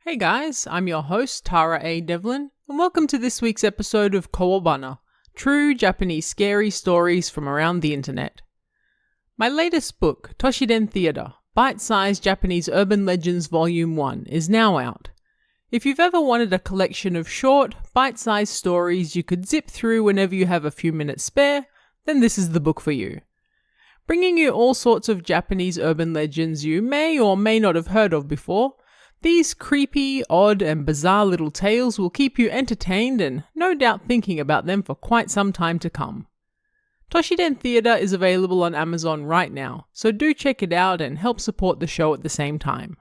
Hey guys, I'm your host Tara A. Devlin, and welcome to this week's episode of Kowabana, true Japanese scary stories from around the internet. My latest book, Toshiden Theater, Bite-Sized Japanese Urban Legends Volume 1, is now out. If you've ever wanted a collection of short, bite-sized stories you could zip through whenever you have a few minutes spare, then this is the book for you. Bringing you all sorts of Japanese urban legends you may or may not have heard of before, these creepy, odd, and bizarre little tales will keep you entertained and no doubt thinking about them for quite some time to come. Toshiden Theater is available on Amazon right now, so do check it out and help support the show at the same time.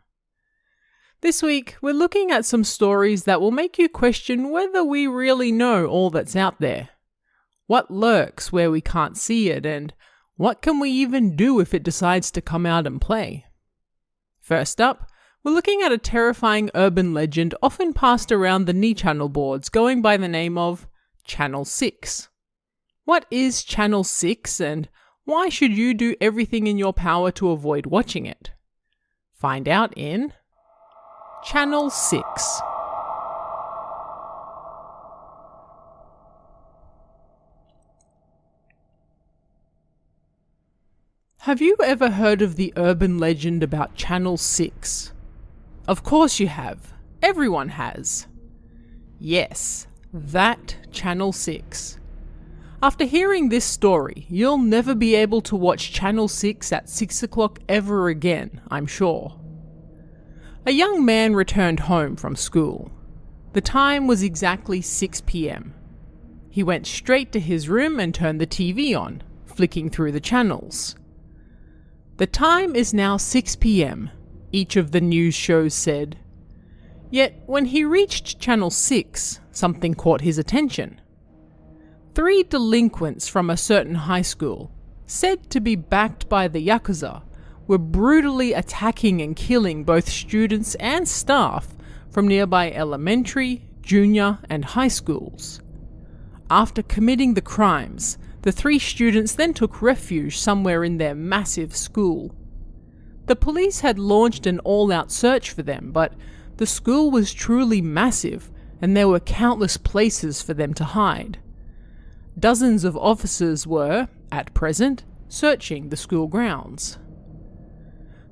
This week, we're looking at some stories that will make you question whether we really know all that's out there. What lurks where we can't see it, and what can we even do if it decides to come out and play? First up, we're looking at a terrifying urban legend often passed around the Ni-channel boards going by the name of Channel 6. What is Channel 6 and why should you do everything in your power to avoid watching it? Find out in Channel 6. Have you ever heard of the urban legend about Channel 6? Of course you have. Everyone has. Yes, that Channel 6. After hearing this story, you'll never be able to watch Channel 6 at 6 o'clock ever again, I'm sure. A young man returned home from school. The time was exactly 6 p.m. He went straight to his room and turned the TV on, flicking through the channels. The time is now 6 p.m., each of the news shows said. Yet, when he reached Channel 6, something caught his attention. 3 delinquents from a certain high school, said to be backed by the Yakuza, were brutally attacking and killing both students and staff from nearby elementary, junior, and high schools. After committing the crimes, the 3 students then took refuge somewhere in their massive school. The police had launched an all-out search for them, but the school was truly massive and there were countless places for them to hide. Dozens of officers were, at present, searching the school grounds.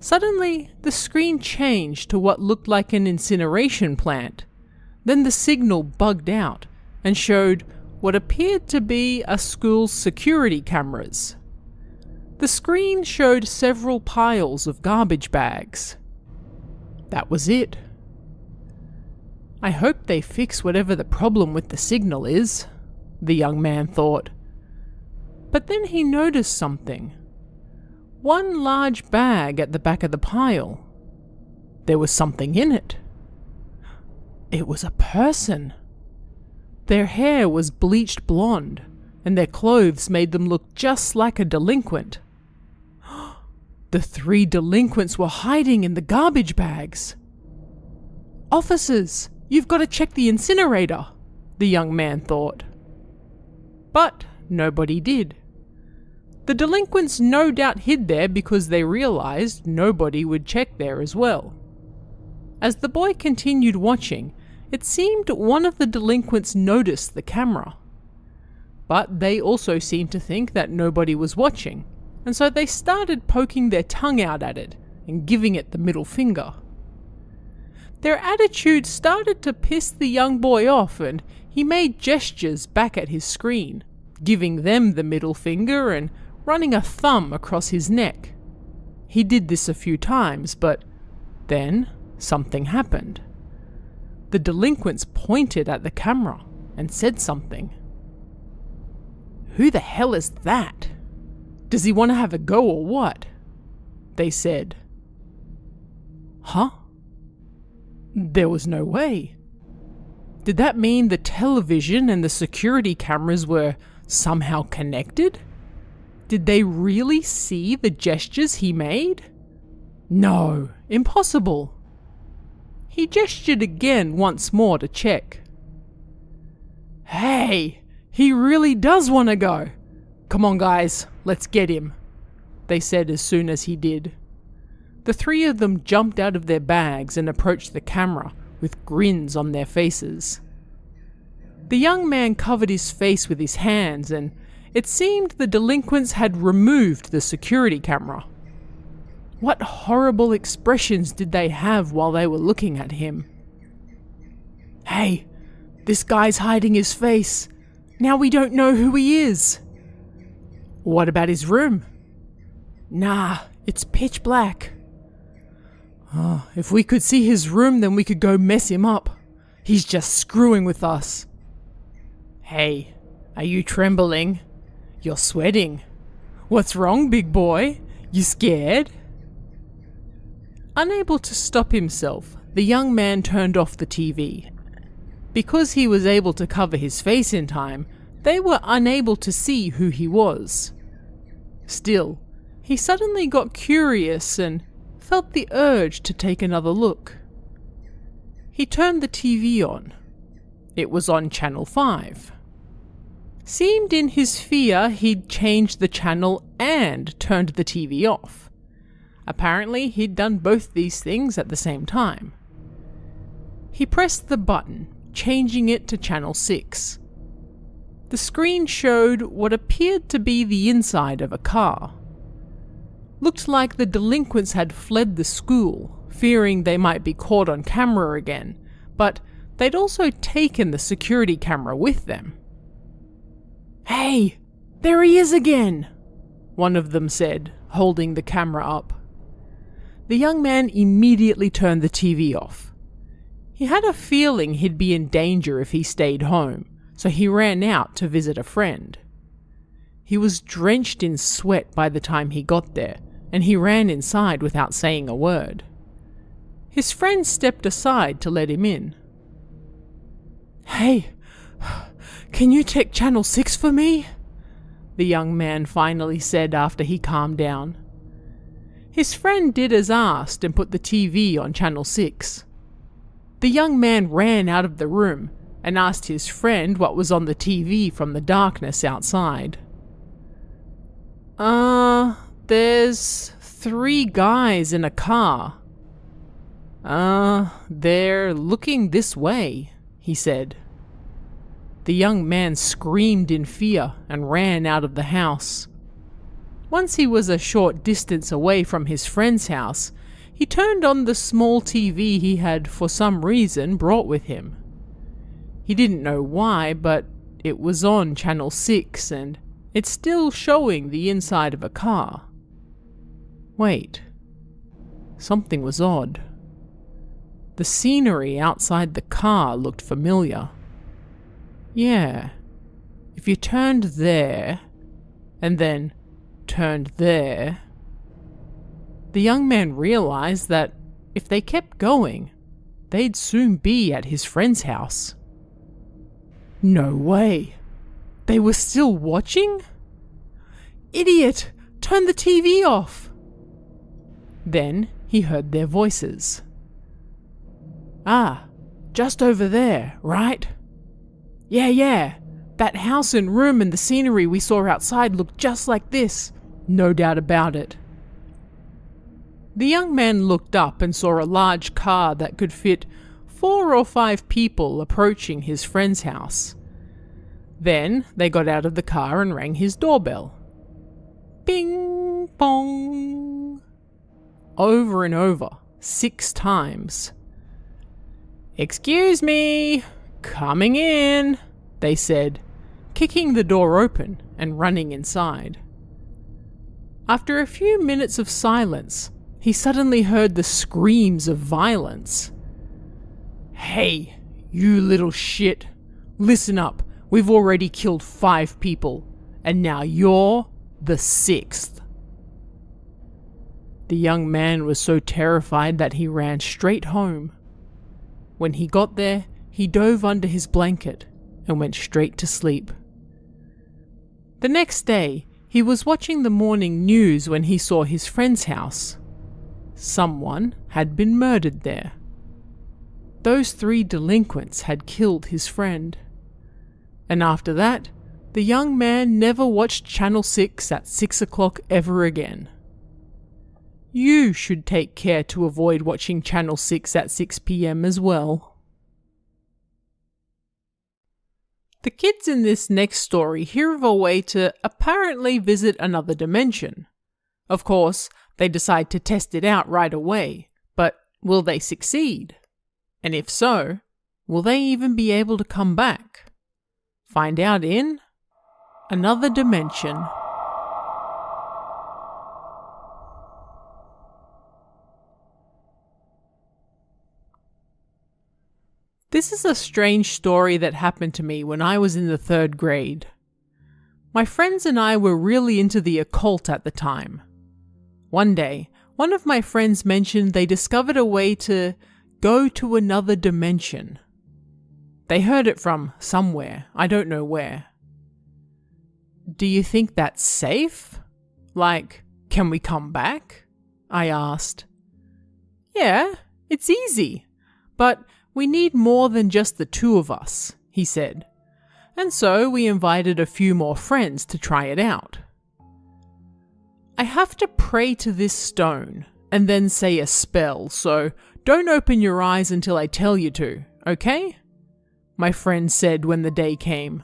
Suddenly, the screen changed to what looked like an incineration plant. Then the signal bugged out and showed what appeared to be a school's security cameras. The screen showed several piles of garbage bags. That was it. I hope they fix whatever the problem with the signal is, the young man thought. But then he noticed something. One large bag at the back of the pile. There was something in it. It was a person. Their hair was bleached blonde, and their clothes made them look just like a delinquent. The 3 delinquents were hiding in the garbage bags. Officers, you've got to check the incinerator, the young man thought. But nobody did. The delinquents no doubt hid there because they realized nobody would check there as well. As the boy continued watching, it seemed one of the delinquents noticed the camera. But they also seemed to think that nobody was watching, and so they started poking their tongue out at it and giving it the middle finger. Their attitude started to piss the young boy off, and he made gestures back at his screen, giving them the middle finger and running a thumb across his neck. He did this a few times, but then something happened. The delinquents pointed at the camera and said something. "Who the hell is that? Does he want to have a go or what?" they said. Huh? There was no way. Did that mean the television and the security cameras were somehow connected? Did they really see the gestures he made? No, impossible. He gestured again once more to check. Hey, he really does want to go. Come on guys, let's get him, they said as soon as he did. The 3 of them jumped out of their bags and approached the camera, with grins on their faces. The young man covered his face with his hands, and it seemed the delinquents had removed the security camera. What horrible expressions did they have while they were looking at him? "Hey, this guy's hiding his face. Now we don't know who he is." "What about his room?" "Nah, it's pitch black." "Oh, if we could see his room, then we could go mess him up. He's just screwing with us." "Hey, are you trembling? You're sweating. What's wrong, big boy? You scared?" Unable to stop himself, the young man turned off the TV. Because he was able to cover his face in time, they were unable to see who he was. Still, he suddenly got curious and felt the urge to take another look. He turned the TV on. It was on Channel 5. Seemed in his fear he'd changed the channel and turned the TV off. Apparently he'd done both these things at the same time. He pressed the button, changing it to Channel 6. The screen showed what appeared to be the inside of a car. Looked like the delinquents had fled the school, fearing they might be caught on camera again, but they'd also taken the security camera with them. "Hey, there he is again," one of them said, holding the camera up. The young man immediately turned the TV off. He had a feeling he'd be in danger if he stayed home, so he ran out to visit a friend. He was drenched in sweat by the time he got there, and he ran inside without saying a word. His friend stepped aside to let him in. "Hey, can you check Channel 6 for me?" the young man finally said after he calmed down. His friend did as asked and put the TV on Channel 6. The young man ran out of the room and asked his friend what was on the TV from the darkness outside. There's 3 guys in a car." They're looking this way," he said. The young man screamed in fear and ran out of the house. Once he was a short distance away from his friend's house, he turned on the small TV he had, for some reason, brought with him. He didn't know why, but it was on Channel 6 and it's still showing the inside of a car. Wait. Something was odd. The scenery outside the car looked familiar. Yeah. If you turned there, and then turned there, the young man realized that if they kept going, they'd soon be at his friend's house. No way. They were still watching? Idiot! Turn the TV off! Then he heard their voices. "Ah, just over there, right? Yeah. That house and room and the scenery we saw outside looked just like this. No doubt about it." The young man looked up and saw a large car that could fit 4 or 5 people approaching his friend's house. Then they got out of the car and rang his doorbell. Bing bong. Over and over, 6 times. "Excuse me, coming in," they said, kicking the door open and running inside. After a few minutes of silence, he suddenly heard the screams of violence. "Hey, you little shit, listen up. We've already killed 5 people, and now you're the 6th. The young man was so terrified that he ran straight home. When he got there, he dove under his blanket and went straight to sleep. The next day, he was watching the morning news when he saw his friend's house. Someone had been murdered there. Those 3 delinquents had killed his friend. And after that, the young man never watched Channel 6 at 6 o'clock ever again. You should take care to avoid watching Channel 6 at 6 p.m. as well. The kids in this next story hear of a way to apparently visit another dimension. Of course, they decide to test it out right away, but will they succeed? And if so, will they even be able to come back? Find out in Another Dimension. This is a strange story that happened to me when I was in the 3rd grade. My friends and I were really into the occult at the time. One day, one of my friends mentioned they discovered a way to go to another dimension. They heard it from somewhere, I don't know where. Do you think that's safe? Like, can we come back? I asked. Yeah, it's easy, but we need more than just the 2 of us, he said. And so we invited a few more friends to try it out. I have to pray to this stone and then say a spell, so don't open your eyes until I tell you to, okay? My friend said when the day came.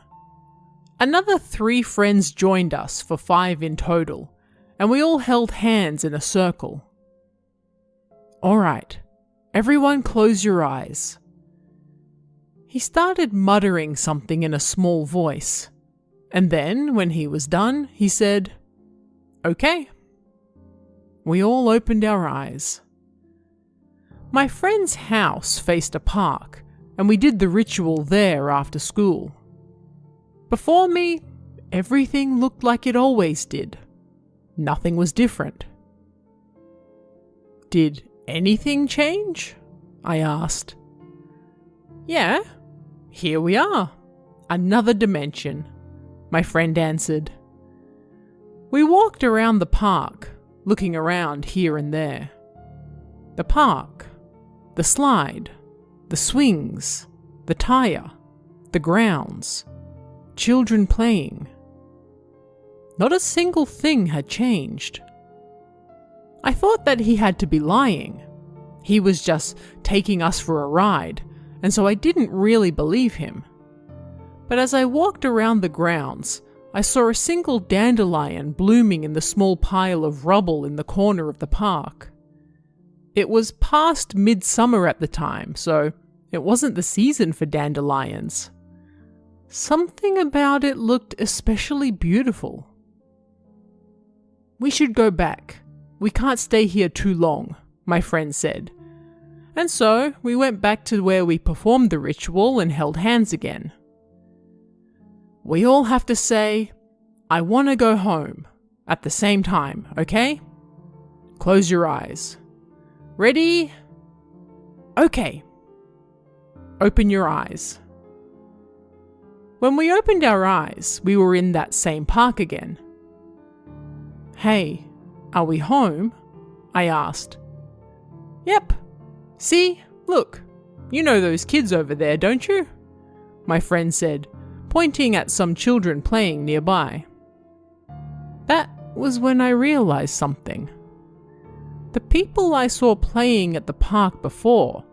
Another 3 friends joined us for 5 in total, and we all held hands in a circle. All right, everyone close your eyes. He started muttering something in a small voice, and then, when he was done, he said, Okay. We all opened our eyes. My friend's house faced a park, and we did the ritual there after school. Before me, everything looked like it always did. Nothing was different. Did anything change? I asked. Yeah, here we are. Another dimension, my friend answered. We walked around the park, looking around here and there. The park, the slide, the swings, the tire, the grounds, children playing. Not a single thing had changed. I thought that he had to be lying. He was just taking us for a ride, and so I didn't really believe him. But as I walked around the grounds, I saw a single dandelion blooming in the small pile of rubble in the corner of the park. It was past midsummer at the time, so it wasn't the season for dandelions. Something about it looked especially beautiful. We should go back. We can't stay here too long, my friend said. And so we went back to where we performed the ritual and held hands again. We all have to say, I want to go home, at the same time, okay? Close your eyes. Ready? Okay. Open your eyes. When we opened our eyes, we were in that same park again. Hey, are we home? I asked. Yep. See, look, you know those kids over there, don't you? My friend said, pointing at some children playing nearby. That was when I realized something. The people I saw playing at the park before,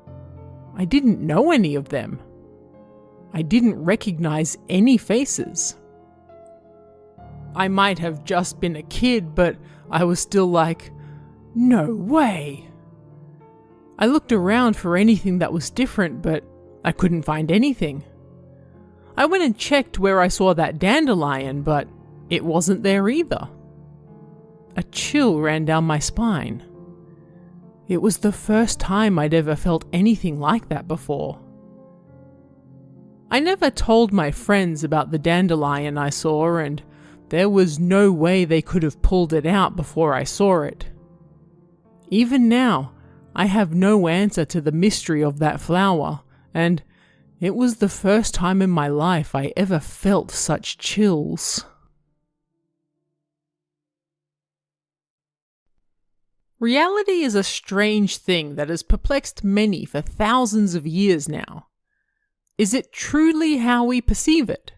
I didn't know any of them. I didn't recognize any faces. I might have just been a kid, but I was still like, no way. I looked around for anything that was different, but I couldn't find anything. I went and checked where I saw that dandelion, but it wasn't there either. A chill ran down my spine. It was the first time I'd ever felt anything like that before. I never told my friends about the dandelion I saw, and there was no way they could have pulled it out before I saw it. Even now, I have no answer to the mystery of that flower, and it was the first time in my life I ever felt such chills. Reality is a strange thing that has perplexed many for thousands of years now. Is it truly how we perceive it?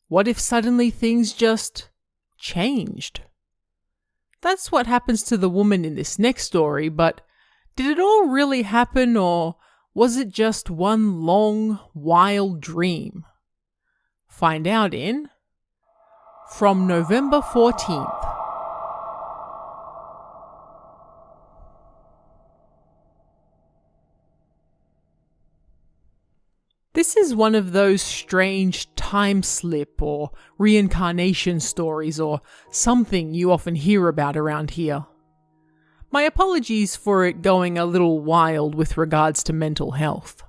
What if suddenly things just changed? That's what happens to the woman in this next story, but did it all really happen, or was it just one long, wild dream? Find out in From November 14th. This is one of those strange time slip or reincarnation stories or something you often hear about around here. My apologies for it going a little wild with regards to mental health.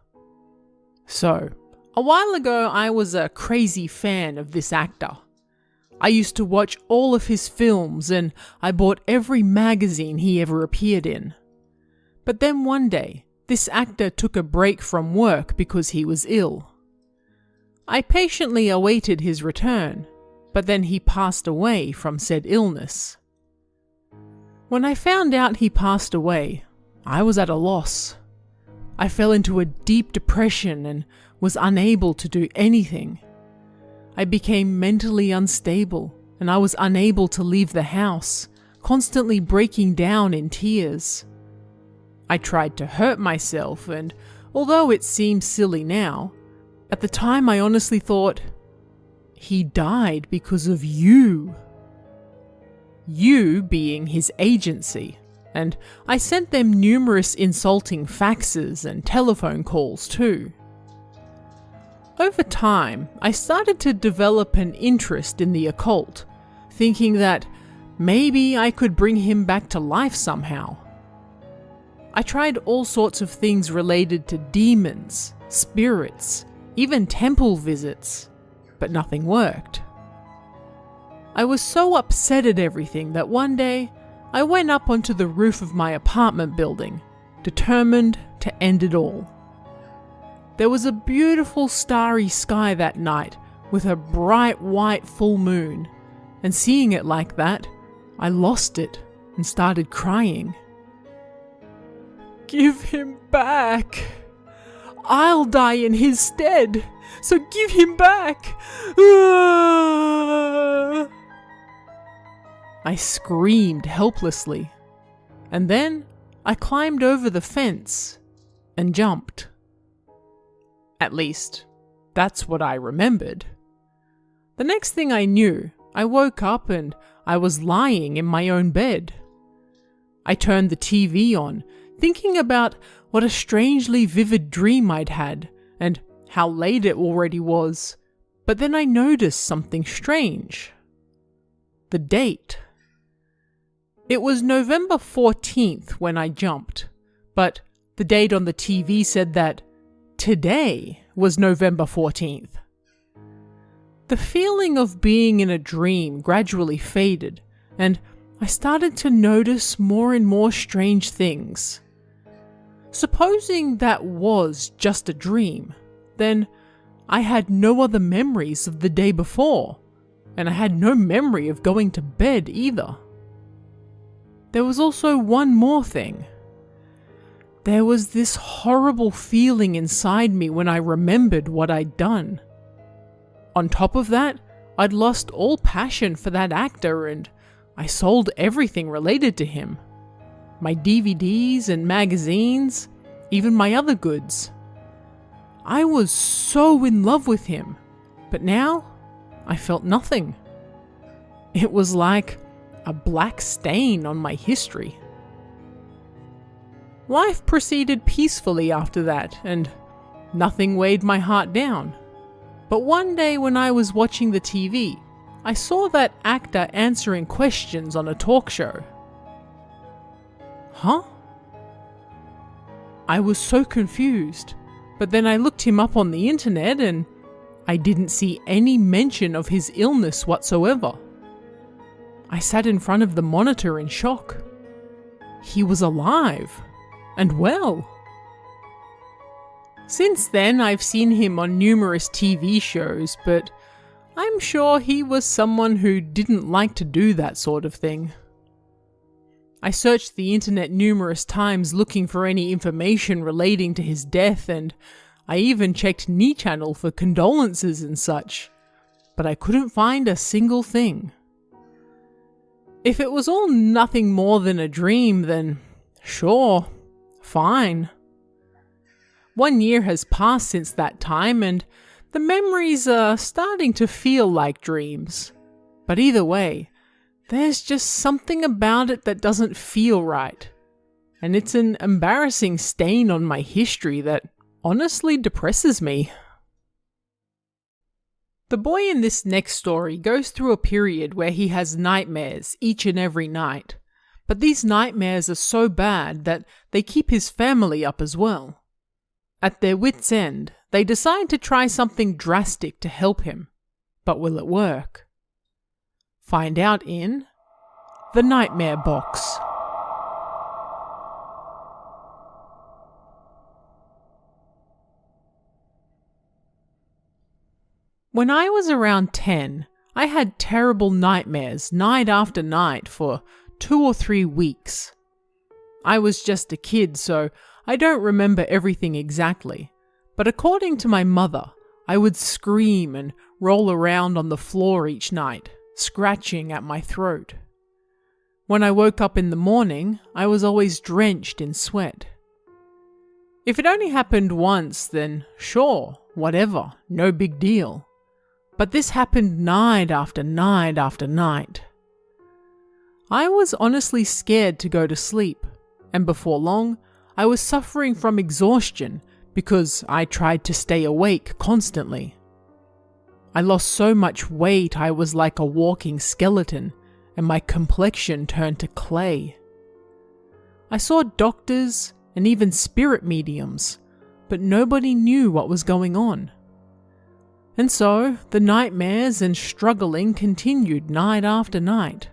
So, a while ago I was a crazy fan of this actor. I used to watch all of his films and I bought every magazine he ever appeared in. But then one day, this actor took a break from work because he was ill. I patiently awaited his return, but then he passed away from said illness. When I found out he passed away, I was at a loss. I fell into a deep depression and was unable to do anything. I became mentally unstable and I was unable to leave the house, constantly breaking down in tears. I tried to hurt myself, and although it seems silly now, at the time I honestly thought, he died because of you. You being his agency, and I sent them numerous insulting faxes and telephone calls too. Over time, I started to develop an interest in the occult, thinking that maybe I could bring him back to life somehow. I tried all sorts of things related to demons, spirits, even temple visits, but nothing worked. I was so upset at everything that one day I went up onto the roof of my apartment building, determined to end it all. There was a beautiful starry sky that night with a bright white full moon, and seeing it like that, I lost it and started crying. Give him back. I'll die in his stead, so give him back. I screamed helplessly, and then I climbed over the fence and jumped. At least, that's what I remembered. The next thing I knew, I woke up and I was lying in my own bed. I turned the TV on, thinking about what a strangely vivid dream I'd had and how late it already was. But then I noticed something strange. The date. It was November 14th when I jumped, but the date on the TV said that today was November 14th. The feeling of being in a dream gradually faded, and I started to notice more and more strange things. Supposing that was just a dream, then I had no other memories of the day before, and I had no memory of going to bed either. There was also one more thing. There was this horrible feeling inside me when I remembered what I'd done. On top of that, I'd lost all passion for that actor and I sold everything related to him. My DVDs and magazines, even my other goods. I was so in love with him, but now I felt nothing. It was like a black stain on my history. Life proceeded peacefully after that, and nothing weighed my heart down. But one day when I was watching the TV, I saw that actor answering questions on a talk show. Huh? I was so confused, but then I looked him up on the internet and I didn't see any mention of his illness whatsoever. I sat in front of the monitor in shock. He was alive and well. Since then, I've seen him on numerous TV shows, but I'm sure he was someone who didn't like to do that sort of thing. I searched the internet numerous times looking for any information relating to his death, and I even checked Knee Channel for condolences and such, but I couldn't find a single thing. If it was all nothing more than a dream, then sure, fine. 1 year has passed since that time, and the memories are starting to feel like dreams. But either way, there's just something about it that doesn't feel right. And it's an embarrassing stain on my history that honestly depresses me. The boy in this next story goes through a period where he has nightmares each and every night. But these nightmares are so bad that they keep his family up as well. At their wits' end, they decide to try something drastic to help him. But will it work? Find out in The Nightmare Box. When I was around 10, I had terrible nightmares night after night for 2 or 3 weeks. I was just a kid, so I don't remember everything exactly, but according to my mother, I would scream and roll around on the floor each night, scratching at my throat. When I woke up in the morning, I was always drenched in sweat. If it only happened once, then sure, whatever, no big deal. But this happened night after night after night. I was honestly scared to go to sleep, and before long, I was suffering from exhaustion because I tried to stay awake constantly. I lost so much weight I was like a walking skeleton, and my complexion turned to clay. I saw doctors and even spirit mediums, but nobody knew what was going on. And so, the nightmares and struggling continued night after night.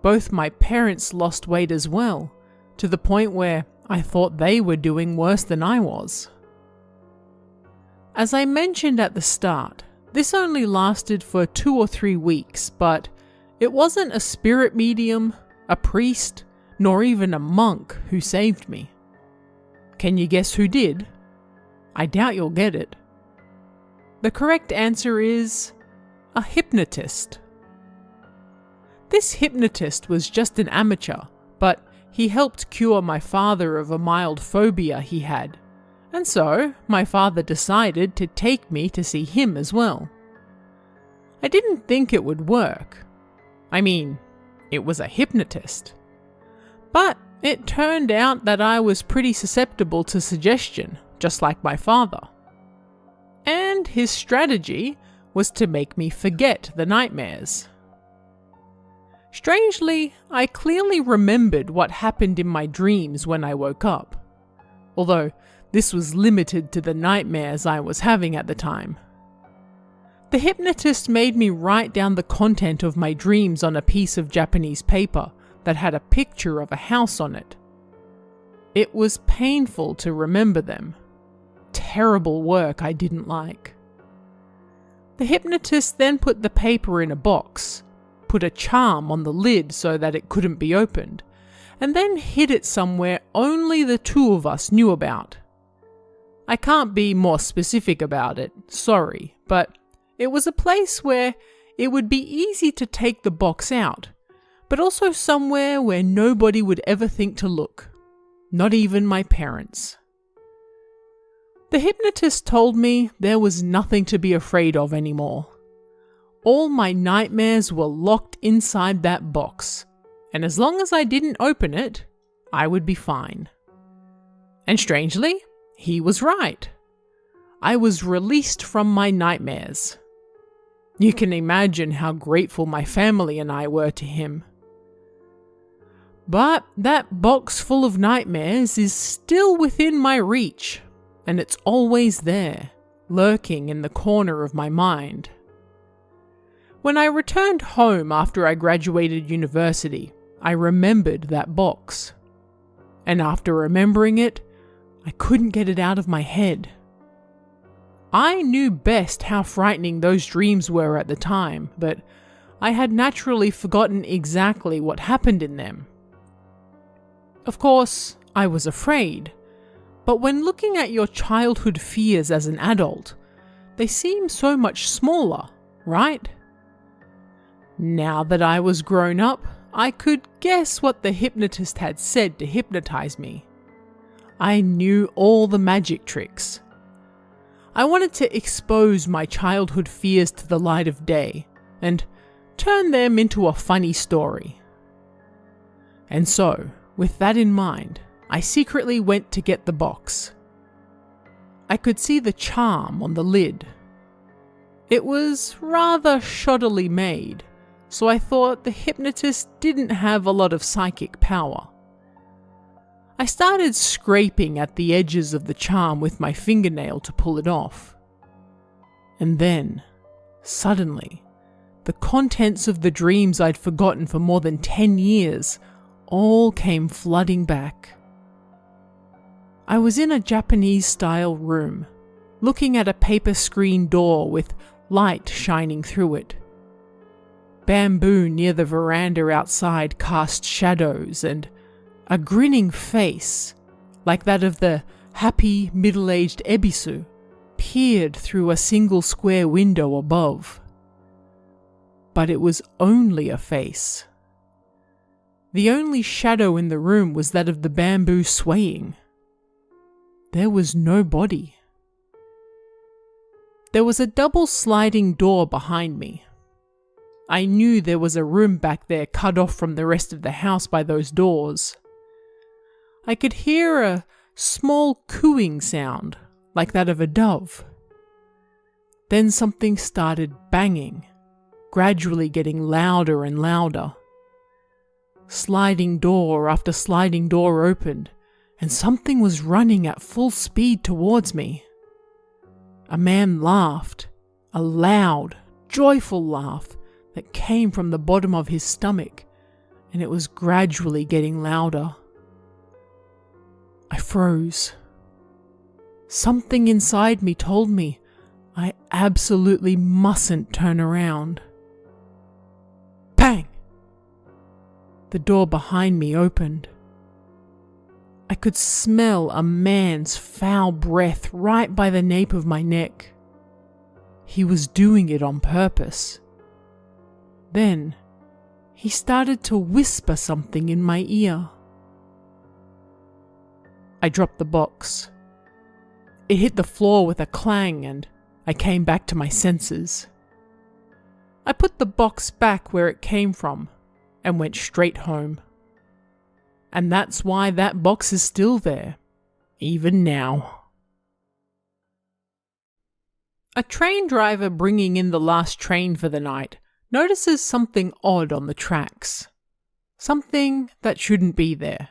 Both my parents lost weight as well, to the point where I thought they were doing worse than I was. As I mentioned at the start, this only lasted for 2 or 3 weeks, but it wasn't a spirit medium, a priest, nor even a monk who saved me. Can you guess who did? I doubt you'll get it. The correct answer is a hypnotist. This hypnotist was just an amateur, but he helped cure my father of a mild phobia he had, and so my father decided to take me to see him as well. I didn't think it would work. I mean, it was a hypnotist. But it turned out that I was pretty susceptible to suggestion, just like my father. And his strategy was to make me forget the nightmares. Strangely, I clearly remembered what happened in my dreams when I woke up, although this was limited to the nightmares I was having at the time. The hypnotist made me write down the content of my dreams on a piece of Japanese paper that had a picture of a house on it. It was painful to remember them. Terrible work I didn't like. The hypnotist then put the paper in a box, put a charm on the lid so that it couldn't be opened, and then hid it somewhere only the two of us knew about. I can't be more specific about it, sorry, but it was a place where it would be easy to take the box out, but also somewhere where nobody would ever think to look, not even my parents. The hypnotist told me there was nothing to be afraid of anymore. All my nightmares were locked inside that box, and as long as I didn't open it, I would be fine. And strangely, he was right. I was released from my nightmares. You can imagine how grateful my family and I were to him. But that box full of nightmares is still within my reach, and it's always there, lurking in the corner of my mind. When I returned home after I graduated university, I remembered that box. And after remembering it, I couldn't get it out of my head. I knew best how frightening those dreams were at the time, but I had naturally forgotten exactly what happened in them. Of course, I was afraid, but when looking at your childhood fears as an adult, they seem so much smaller, right? Now that I was grown up, I could guess what the hypnotist had said to hypnotize me. I knew all the magic tricks. I wanted to expose my childhood fears to the light of day and turn them into a funny story. And so, with that in mind, I secretly went to get the box. I could see the charm on the lid. It was rather shoddily made, so I thought the hypnotist didn't have a lot of psychic power. I started scraping at the edges of the charm with my fingernail to pull it off. And then, suddenly, the contents of the dreams I'd forgotten for more than 10 years all came flooding back. I was in a Japanese-style room, looking at a paper screen door with light shining through it. Bamboo near the veranda outside cast shadows, and a grinning face, like that of the happy middle-aged Ebisu, peered through a single square window above. But it was only a face. The only shadow in the room was that of the bamboo swaying. There was no body. There was a double sliding door behind me. I knew there was a room back there cut off from the rest of the house by those doors. I could hear a small cooing sound, like that of a dove. Then something started banging, gradually getting louder and louder. Sliding door after sliding door opened, and something was running at full speed towards me. A man laughed, a loud, joyful laugh that came from the bottom of his stomach, and it was gradually getting louder. I froze. Something inside me told me I absolutely mustn't turn around. Bang! The door behind me opened. I could smell a man's foul breath right by the nape of my neck. He was doing it on purpose. Then, he started to whisper something in my ear. I dropped the box. It hit the floor with a clang and I came back to my senses. I put the box back where it came from and went straight home. And that's why that box is still there, even now. A train driver bringing in the last train for the night notices something odd on the tracks. Something that shouldn't be there.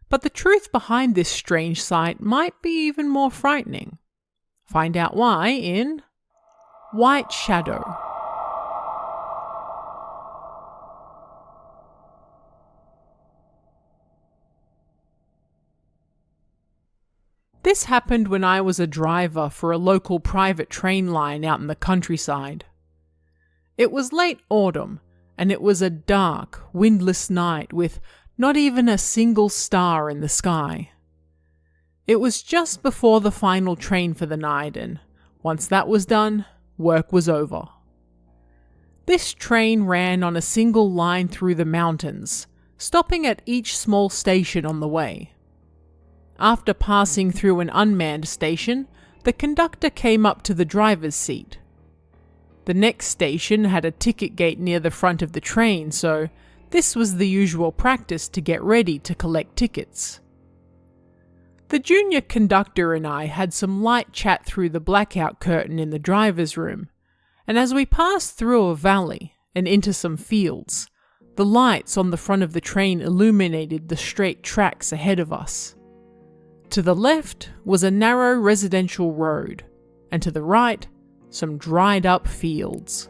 But the truth behind this strange sight might be even more frightening. Find out why in White Shadow. This happened when I was a driver for a local private train line out in the countryside. It was late autumn, and it was a dark, windless night with not even a single star in the sky. It was just before the final train for the night, and once that was done, work was over. This train ran on a single line through the mountains, stopping at each small station on the way. After passing through an unmanned station, the conductor came up to the driver's seat. The next station had a ticket gate near the front of the train, so this was the usual practice to get ready to collect tickets. The junior conductor and I had some light chat through the blackout curtain in the driver's room, and as we passed through a valley and into some fields, the lights on the front of the train illuminated the straight tracks ahead of us. To the left was a narrow residential road, and to the right, some dried up fields.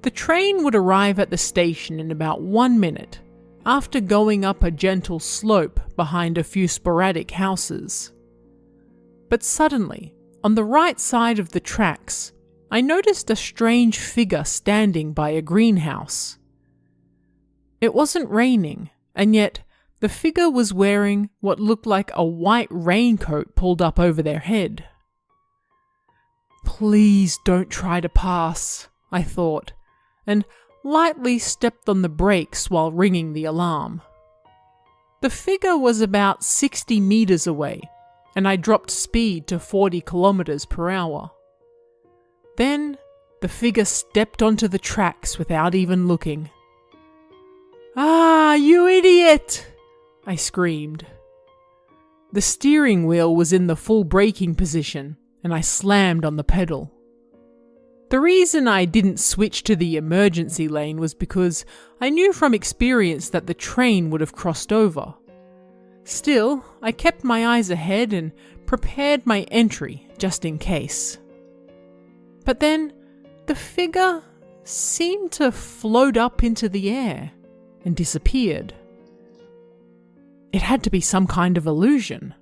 The train would arrive at the station in about 1 minute, after going up a gentle slope behind a few sporadic houses. But suddenly, on the right side of the tracks, I noticed a strange figure standing by a greenhouse. It wasn't raining, and yet the figure was wearing what looked like a white raincoat pulled up over their head. Please don't try to pass, I thought, and lightly stepped on the brakes while ringing the alarm. The figure was about 60 meters away, and I dropped speed to 40 kilometers per hour. Then, the figure stepped onto the tracks without even looking. "Ah, you idiot!" I screamed. The steering wheel was in the full braking position, and I slammed on the pedal. The reason I didn't switch to the emergency lane was because I knew from experience that the train would have crossed over. Still, I kept my eyes ahead and prepared my entry just in case. But then, the figure seemed to float up into the air and disappeared. It had to be some kind of illusion,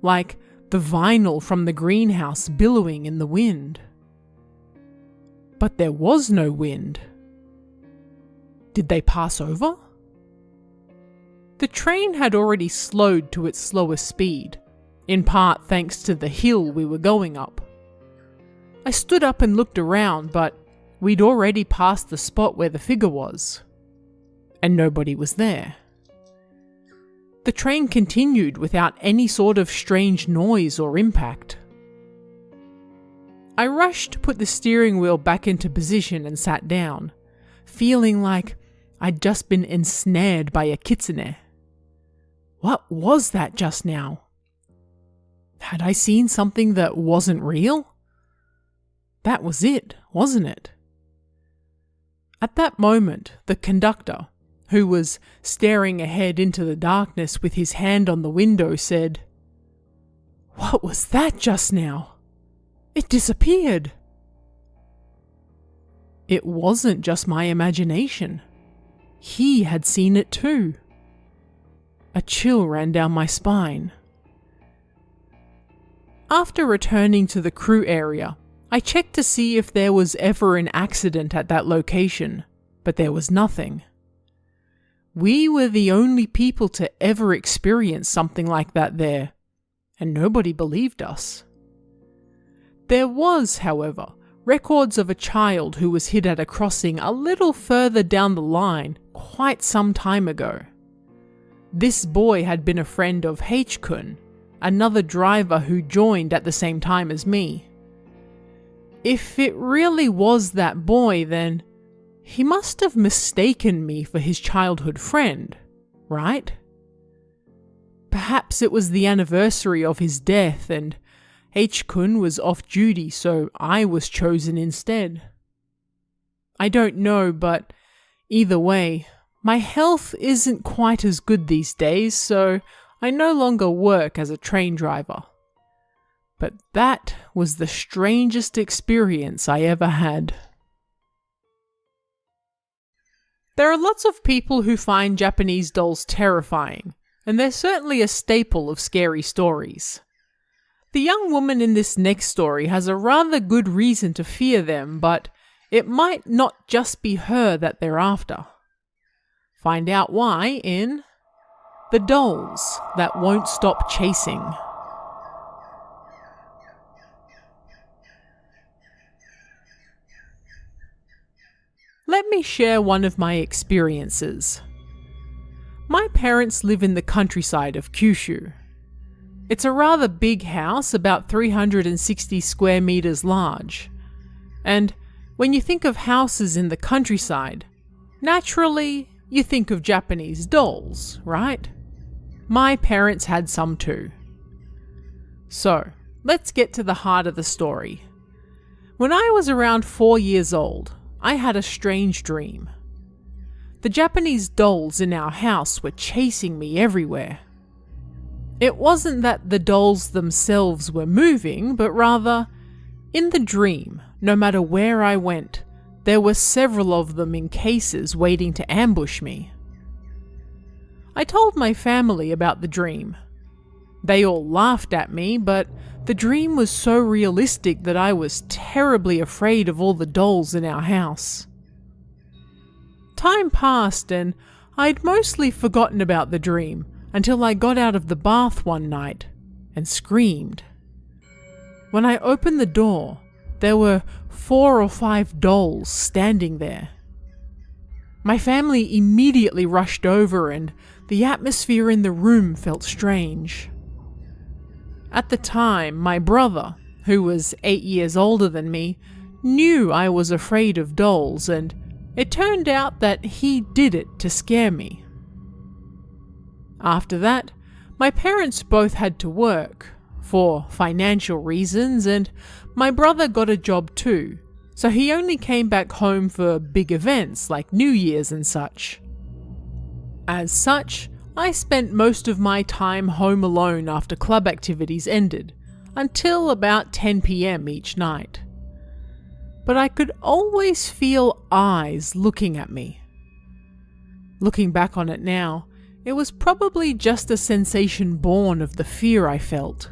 like the vinyl from the greenhouse billowing in the wind. But there was no wind. Did they pass over? The train had already slowed to its slowest speed, in part thanks to the hill we were going up. I stood up and looked around, but we'd already passed the spot where the figure was, and nobody was there. The train continued without any sort of strange noise or impact. I rushed to put the steering wheel back into position and sat down, feeling like I'd just been ensnared by a kitsune. What was that just now? Had I seen something that wasn't real? That was it, wasn't it? At that moment, the conductor, who was staring ahead into the darkness with his hand on the window, said, "What was that just now? It disappeared." It wasn't just my imagination. He had seen it too. A chill ran down my spine. After returning to the crew area, I checked to see if there was ever an accident at that location, but there was nothing. We were the only people to ever experience something like that there, and nobody believed us. There was, however, records of a child who was hit at a crossing a little further down the line quite some time ago. This boy had been a friend of H-kun, another driver who joined at the same time as me. If it really was that boy, then he must have mistaken me for his childhood friend, right? Perhaps it was the anniversary of his death and H-kun was off duty, so I was chosen instead. I don't know, but either way, my health isn't quite as good these days, so I no longer work as a train driver. But that was the strangest experience I ever had. There are lots of people who find Japanese dolls terrifying, and they're certainly a staple of scary stories. The young woman in this next story has a rather good reason to fear them, but it might not just be her that they're after. Find out why in The Dolls That Won't Stop Chasing. Let me share one of my experiences. My parents live in the countryside of Kyushu. It's a rather big house, about 360 square meters large. And when you think of houses in the countryside, naturally you think of Japanese dolls, right? My parents had some too. So, let's get to the heart of the story. When I was around 4 years old, I had a strange dream. The Japanese dolls in our house were chasing me everywhere. It wasn't that the dolls themselves were moving, but rather, in the dream, no matter where I went, there were several of them in cases waiting to ambush me. I told my family about the dream. They all laughed at me, but the dream was so realistic that I was terribly afraid of all the dolls in our house. Time passed and I'd mostly forgotten about the dream until I got out of the bath one night and screamed. When I opened the door, there were 4 or 5 dolls standing there. My family immediately rushed over and the atmosphere in the room felt strange. At the time, my brother, who was 8 years older than me, knew I was afraid of dolls, and it turned out that he did it to scare me. After that, my parents both had to work, for financial reasons, and my brother got a job too, so he only came back home for big events like New Year's and such. As such, I spent most of my time home alone after club activities ended, until about 10 PM each night. But I could always feel eyes looking at me. Looking back on it now, it was probably just a sensation born of the fear I felt.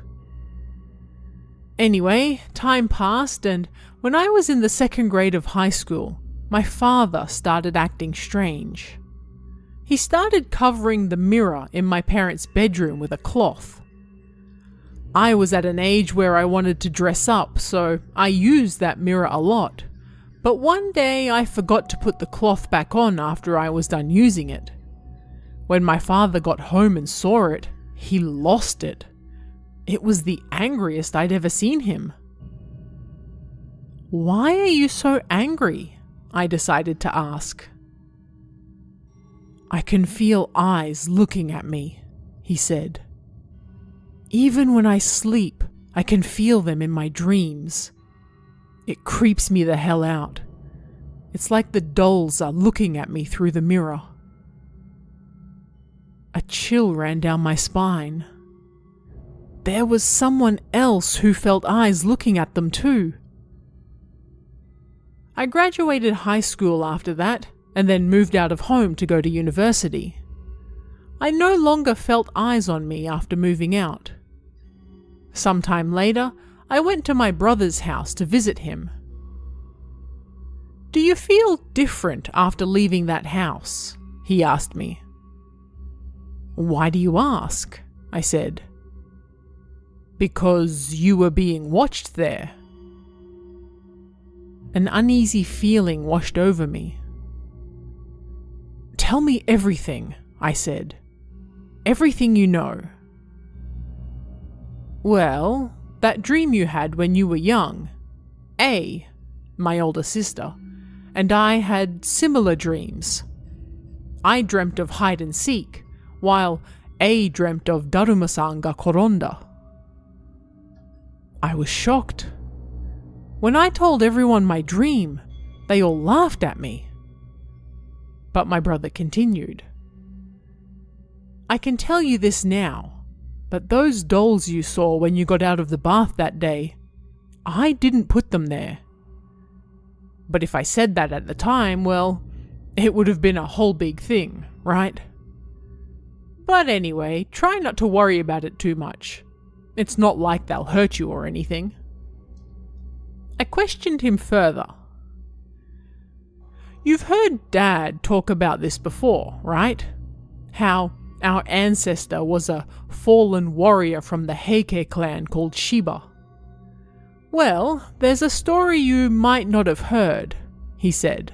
Anyway, time passed, and when I was in the 2nd grade of high school, my father started acting strange. He started covering the mirror in my parents' bedroom with a cloth. I was at an age where I wanted to dress up, so I used that mirror a lot. But one day I forgot to put the cloth back on after I was done using it. When my father got home and saw it, he lost it. It was the angriest I'd ever seen him. "Why are you so angry?" I decided to ask. "I can feel eyes looking at me," he said. "Even when I sleep, I can feel them in my dreams. It creeps me the hell out. It's like the dolls are looking at me through the mirror." A chill ran down my spine. There was someone else who felt eyes looking at them too. I graduated high school after that, and then moved out of home to go to university. I no longer felt eyes on me after moving out. Sometime later, I went to my brother's house to visit him. "Do you feel different after leaving that house?" he asked me. "Why do you ask?" I said. "Because you were being watched there." An uneasy feeling washed over me. "Tell me everything," I said. "Everything you know." "Well, that dream you had when you were young. A, my older sister, and I had similar dreams. I dreamt of hide and seek, while A dreamt of Daruma-san ga koronda." I was shocked. When I told everyone my dream, they all laughed at me. But my brother continued. "I can tell you this now, but those dolls you saw when you got out of the bath that day, I didn't put them there. But if I said that at the time, well, it would have been a whole big thing, right? But anyway, try not to worry about it too much. It's not like they'll hurt you or anything." I questioned him further. "You've heard Dad talk about this before, right? How our ancestor was a fallen warrior from the Heike clan called Shiba. Well, there's a story you might not have heard," he said.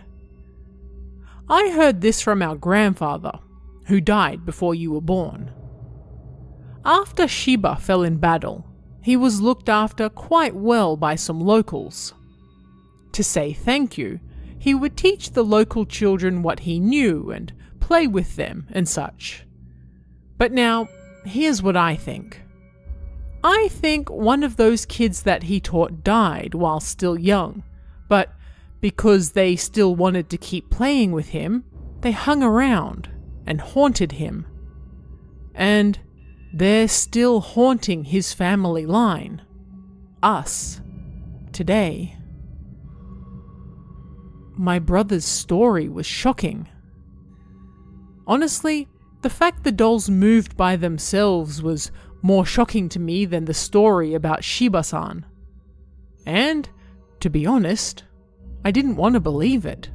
"I heard this from our grandfather, who died before you were born. After Shiba fell in battle, he was looked after quite well by some locals. To say thank you, he would teach the local children what he knew and play with them and such. But now, here's what I think. I think one of those kids that he taught died while still young, but because they still wanted to keep playing with him, they hung around and haunted him. And they're still haunting his family line. Us. Today." My brother's story was shocking. Honestly, the fact the dolls moved by themselves was more shocking to me than the story about Shiba-san. And, to be honest, I didn't want to believe it.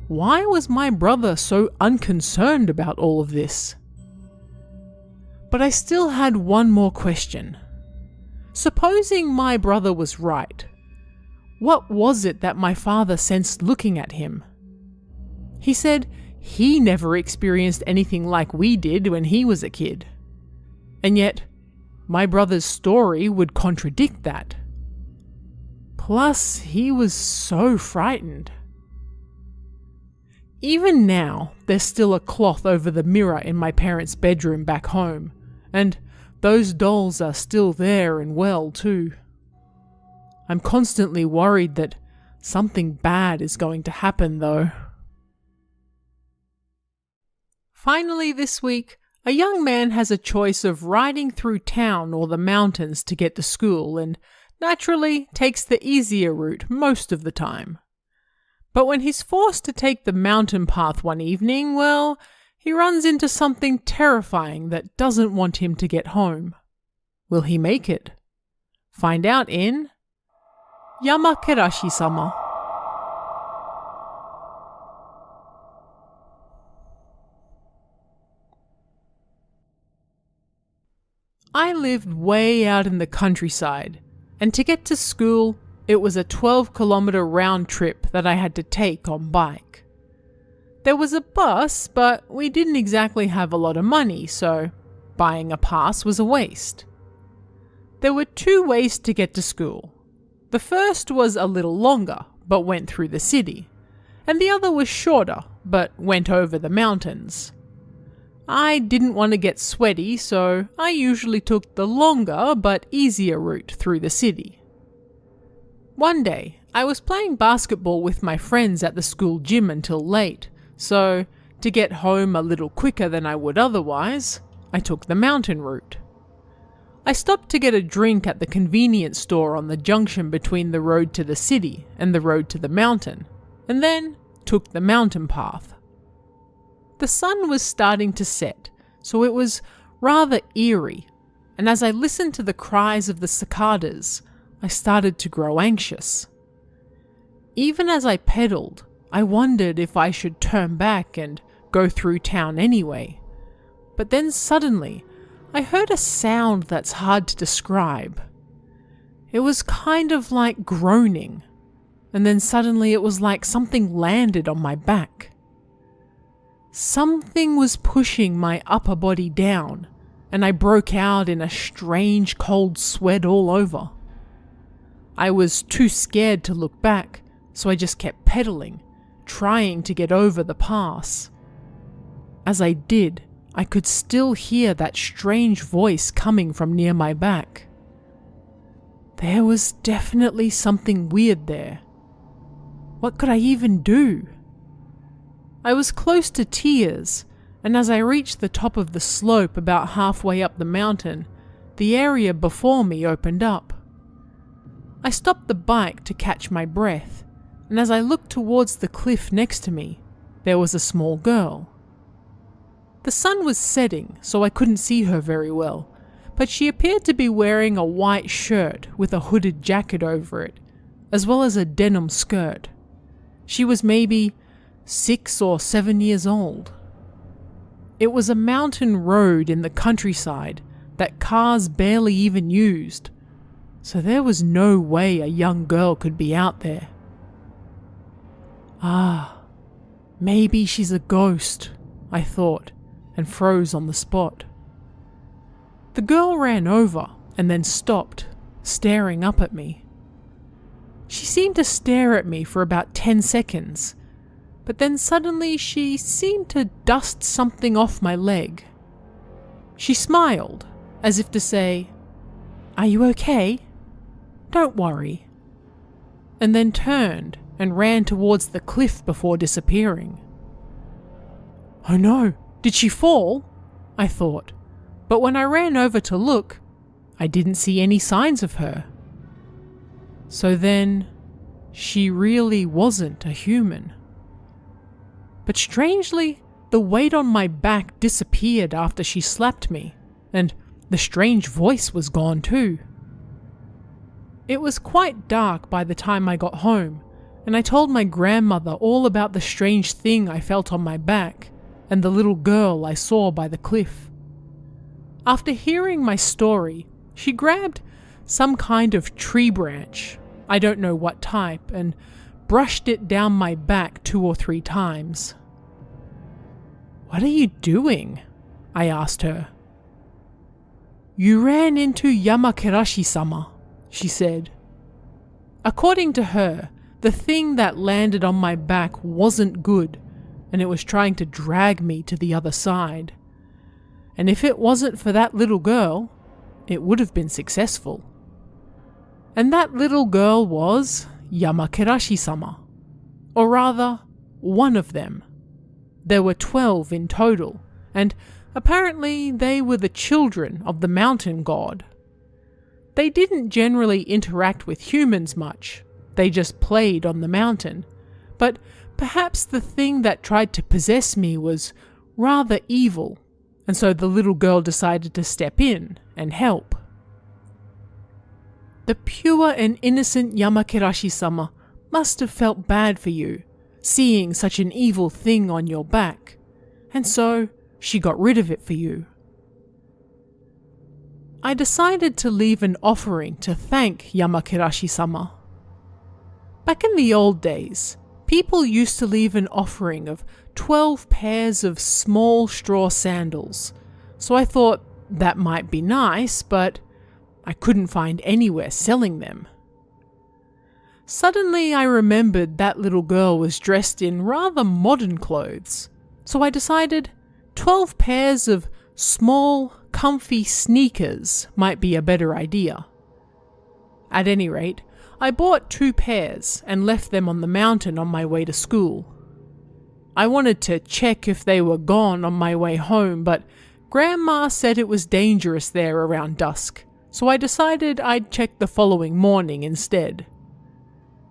Why was my brother so unconcerned about all of this? But I still had one more question. Supposing my brother was right, What was it that my father sensed looking at him? He said he never experienced anything like we did when he was a kid. And yet, my brother's story would contradict that. Plus, he was so frightened. Even now, there's still a cloth over the mirror in my parents' bedroom back home, and those dolls are still there and well too. I'm constantly worried that something bad is going to happen though. Finally this week, a young man has a choice of riding through town or the mountains to get to school and naturally takes the easier route most of the time. But when he's forced to take the mountain path one evening, well, he runs into something terrifying that doesn't want him to get home. Will he make it? Find out in Yamakerashi-sama. I lived way out in the countryside, and to get to school, it was a 12-kilometer round trip that I had to take on bike. There was a bus, but we didn't exactly have a lot of money, so buying a pass was a waste. There were 2 ways to get to school. The first was a little longer, but went through the city, and the other was shorter, but went over the mountains. I didn't want to get sweaty, so I usually took the longer but easier route through the city. One day, I was playing basketball with my friends at the school gym until late, so to get home a little quicker than I would otherwise, I took the mountain route. I stopped to get a drink at the convenience store on the junction between the road to the city and the road to the mountain, and then took the mountain path. The sun was starting to set, so it was rather eerie, and as I listened to the cries of the cicadas, I started to grow anxious. Even as I pedaled, I wondered if I should turn back and go through town anyway. But then suddenly, I heard a sound that's hard to describe. It was kind of like groaning, and then suddenly it was like something landed on my back. Something was pushing my upper body down, and I broke out in a strange cold sweat all over. I was too scared to look back, so I just kept pedaling, trying to get over the pass. As I did, I could still hear that strange voice coming from near my back. There was definitely something weird there. What could I even do? I was close to tears, and as I reached the top of the slope about halfway up the mountain, the area before me opened up. I stopped the bike to catch my breath, and as I looked towards the cliff next to me, there was a small girl. The sun was setting, so I couldn't see her very well, but she appeared to be wearing a white shirt with a hooded jacket over it, as well as a denim skirt. She was maybe 6 or 7 years old. It was a mountain road in the countryside that cars barely even used, so there was no way a young girl could be out there. Maybe she's a ghost, I thought, and froze on the spot. The girl ran over and then stopped, staring up at me. She seemed to stare at me for about 10 seconds, but then suddenly she seemed to dust something off my leg. She smiled, as if to say, "Are you okay? Don't worry," and then turned and ran towards the cliff before disappearing. Oh no, did she fall? I thought, but when I ran over to look, I didn't see any signs of her. So then, she really wasn't a human. But strangely, the weight on my back disappeared after she slapped me, and the strange voice was gone too. It was quite dark by the time I got home, and I told my grandmother all about the strange thing I felt on my back and the little girl I saw by the cliff. After hearing my story, she grabbed some kind of tree branch, I don't know what type, and brushed it down my back 2 or 3 times. "What are you doing?" I asked her. "You ran into Yamakerashi-sama," she said. According to her, the thing that landed on my back wasn't good, and it was trying to drag me to the other side. And if it wasn't for that little girl, it would have been successful. And that little girl was Yamakerashi-sama. Or rather, one of them. There were 12 in total, and apparently they were the children of the mountain god. They didn't generally interact with humans much, they just played on the mountain. But perhaps the thing that tried to possess me was rather evil, and so the little girl decided to step in and help. The pure and innocent Yamakerashi-sama must have felt bad for you, seeing such an evil thing on your back, and so she got rid of it for you. I decided to leave an offering to thank Yamakerashi-sama. Back in the old days, people used to leave an offering of 12 pairs of small straw sandals, so I thought that might be nice, but I couldn't find anywhere selling them. Suddenly I remembered that little girl was dressed in rather modern clothes, so I decided 12 pairs of small, comfy sneakers might be a better idea. At any rate, I bought 2 pairs and left them on the mountain on my way to school. I wanted to check if they were gone on my way home, but Grandma said it was dangerous there around dusk, so I decided I'd check the following morning instead.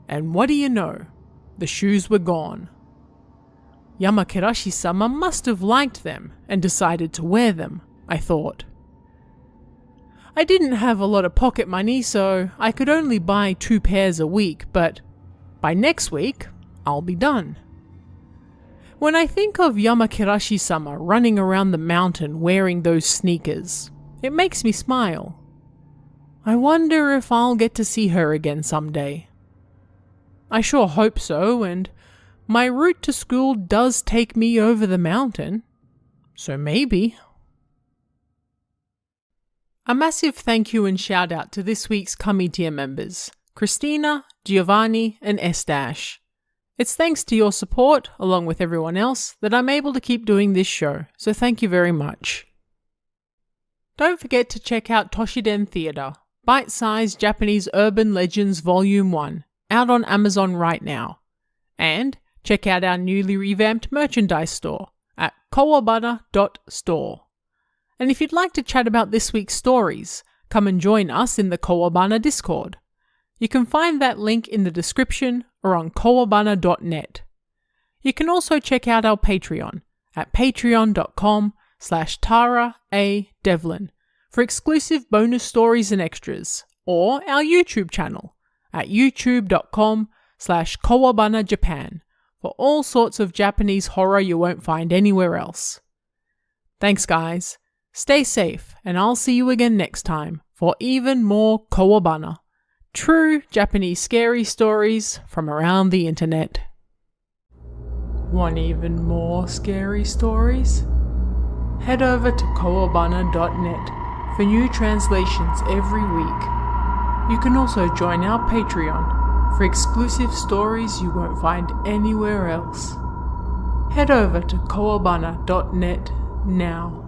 And what do you know? The shoes were gone. Yamakerashi-sama must have liked them and decided to wear them, I thought. I didn't have a lot of pocket money, so I could only buy 2 pairs a week, but by next week, I'll be done. When I think of Yamakerashi-sama running around the mountain wearing those sneakers, it makes me smile. I wonder if I'll get to see her again someday. I sure hope so, and my route to school does take me over the mountain, so maybe. A massive thank you and shout out to this week's Kami tier members, Christina, Giovanni, and S-. It's thanks to your support, along with everyone else, that I'm able to keep doing this show, so thank you very much. Don't forget to check out Toshiden Theatre, Bite-Sized Japanese Urban Legends Volume 1, out on Amazon right now. And check out our newly revamped merchandise store at kawabana.store. And if you'd like to chat about this week's stories, come and join us in the Kawabana Discord. You can find that link in the description or on kawabana.net. You can also check out our Patreon at patreon.com/TaraADevlin for exclusive bonus stories and extras, or our YouTube channel at youtube.com/KawabanaJapan for all sorts of Japanese horror you won't find anywhere else. Thanks guys, stay safe, and I'll see you again next time for even more Kawabana, true Japanese scary stories from around the internet. Want even more scary stories? Head over to kawabana.net for new translations every week. You can also join our Patreon for exclusive stories you won't find anywhere else. Head over to kawabana.net now.